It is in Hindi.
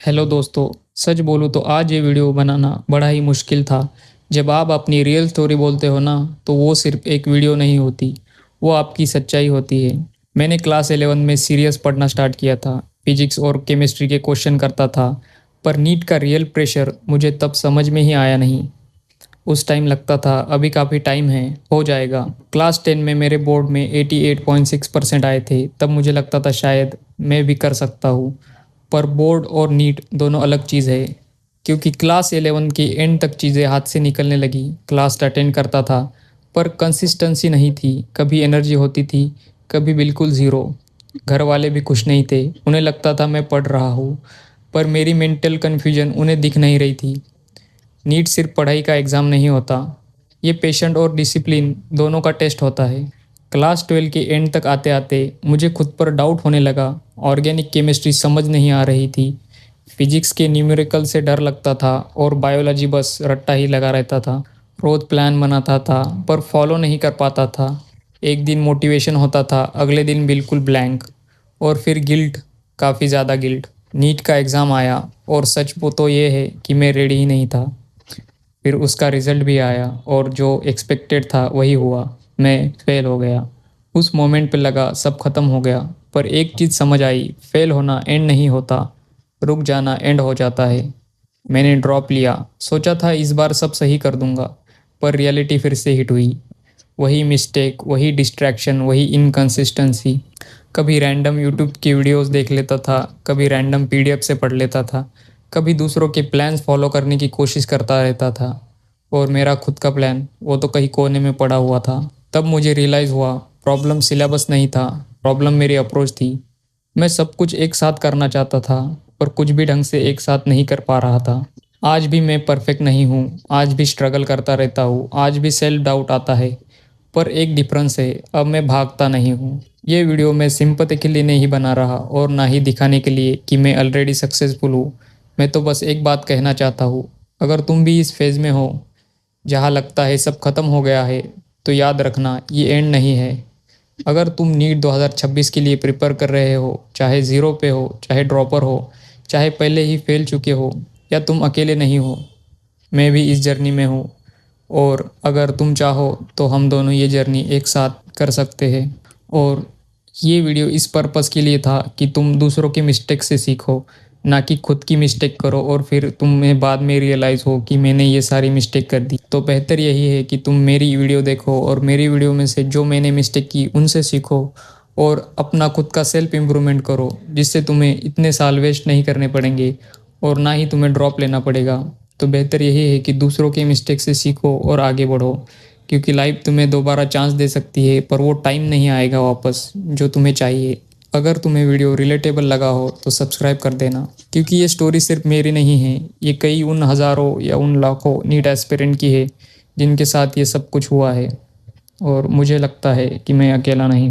हेलो दोस्तों। सच बोलूँ तो आज ये वीडियो बनाना बड़ा ही मुश्किल था। जब आप अपनी रियल स्टोरी बोलते हो ना, तो वो सिर्फ एक वीडियो नहीं होती, वो आपकी सच्चाई होती है। मैंने क्लास 11 में सीरियस पढ़ना स्टार्ट किया था, फिजिक्स और केमिस्ट्री के क्वेश्चन करता था। पर नीट का रियल प्रेशर मुझे तब समझ में ही आया नहीं। उस टाइम लगता था अभी काफ़ी टाइम है, हो जाएगा। क्लास 10 में मेरे बोर्ड में 88.6% आए थे, तब मुझे लगता था शायद मैं भी कर सकता हूँ। पर बोर्ड और नीट दोनों अलग चीज़ है, क्योंकि क्लास 11 की एंड तक चीज़ें हाथ से निकलने लगी। क्लास अटेंड करता था, पर कंसिस्टेंसी नहीं थी। कभी एनर्जी होती थी, कभी बिल्कुल ज़ीरो। घर वाले भी खुश नहीं थे, उन्हें लगता था मैं पढ़ रहा हूँ, पर मेरी मेंटल कन्फ्यूजन उन्हें दिख नहीं रही थी। नीट सिर्फ पढ़ाई का एग्ज़ाम नहीं होता, ये पेशेंट और डिसिप्लिन दोनों का टेस्ट होता है। क्लास 12 के एंड तक आते आते मुझे खुद पर डाउट होने लगा। ऑर्गेनिक केमिस्ट्री समझ नहीं आ रही थी, फिजिक्स के न्यूमेरिकल से डर लगता था, और बायोलॉजी बस रट्टा ही लगा रहता था। रोज प्लान बनाता था, पर फॉलो नहीं कर पाता था। एक दिन मोटिवेशन होता था, अगले दिन बिल्कुल ब्लैंक। और फिर गिल्ट, काफ़ी ज़्यादा गिल्ट। नीट का एग्ज़ाम आया, और सच वो तो ये है कि मैं रेडी ही नहीं था। फिर उसका रिज़ल्ट भी आया, और जो एक्सपेक्टेड था वही हुआ, मैं फेल हो गया। उस मोमेंट पे लगा सब खत्म हो गया। पर एक चीज़ समझ आई, फेल होना एंड नहीं होता, रुक जाना एंड हो जाता है। मैंने ड्रॉप लिया, सोचा था इस बार सब सही कर दूंगा, पर रियलिटी फिर से हिट हुई। वही मिस्टेक, वही डिस्ट्रैक्शन, वही इनकंसिस्टेंसी। कभी रैंडम यूट्यूब की वीडियोस देख लेता था, कभी रैंडम पीडीएफ से पढ़ लेता था, कभी दूसरों के प्लान्स फॉलो करने की कोशिश करता रहता था, और मेरा खुद का प्लान वो तो कहीं कोने में पड़ा हुआ था। तब मुझे रियलाइज़ हुआ, प्रॉब्लम सिलेबस नहीं था, प्रॉब्लम मेरी अप्रोच थी। मैं सब कुछ एक साथ करना चाहता था, पर कुछ भी ढंग से एक साथ नहीं कर पा रहा था। आज भी मैं परफेक्ट नहीं हूँ, आज भी स्ट्रगल करता रहता हूँ, आज भी सेल्फ डाउट आता है। पर एक डिफरेंस है, अब मैं भागता नहीं हूँ। ये वीडियो मैं सिंपैथी के लिए नहीं बना रहा, और ना ही दिखाने के लिए कि मैं ऑलरेडी सक्सेसफुल हूँ। मैं तो बस एक बात कहना चाहता हूँ, अगर तुम भी इस फेज़ में हो जहाँ लगता है सब खत्म हो गया है, तो याद रखना ये एंड नहीं है। अगर तुम नीट 2026 के लिए प्रिपेयर कर रहे हो, चाहे ज़ीरो पे हो, चाहे ड्रॉपर हो, चाहे पहले ही फेल चुके हो, या तुम अकेले नहीं हो, मैं भी इस जर्नी में हूँ। और अगर तुम चाहो तो हम दोनों ये जर्नी एक साथ कर सकते हैं। और ये वीडियो इस पर्पज़ के लिए था कि तुम दूसरों की मिस्टेक से सीखो, ना कि खुद की मिस्टेक करो और फिर तुम्हें बाद में रियलाइज़ हो कि मैंने ये सारी मिस्टेक कर दी। तो बेहतर यही है कि तुम मेरी वीडियो देखो, और मेरी वीडियो में से जो मैंने मिस्टेक की उनसे सीखो, और अपना खुद का सेल्फ इम्प्रूवमेंट करो, जिससे तुम्हें इतने साल वेस्ट नहीं करने पड़ेंगे, और ना ही तुम्हें ड्रॉप लेना पड़ेगा। तो बेहतर यही है कि दूसरों के मिस्टेक से सीखो और आगे बढ़ो, क्योंकि लाइफ तुम्हें दोबारा चांस दे सकती है, पर वो टाइम नहीं आएगा वापस जो तुम्हें चाहिए। अगर तुम्हें वीडियो रिलेटेबल लगा हो तो सब्सक्राइब कर देना, क्योंकि ये स्टोरी सिर्फ मेरी नहीं है, ये कई उन हज़ारों या उन लाखों नीट एस्पिरेंट की है जिनके साथ ये सब कुछ हुआ है। और मुझे लगता है कि मैं अकेला नहीं।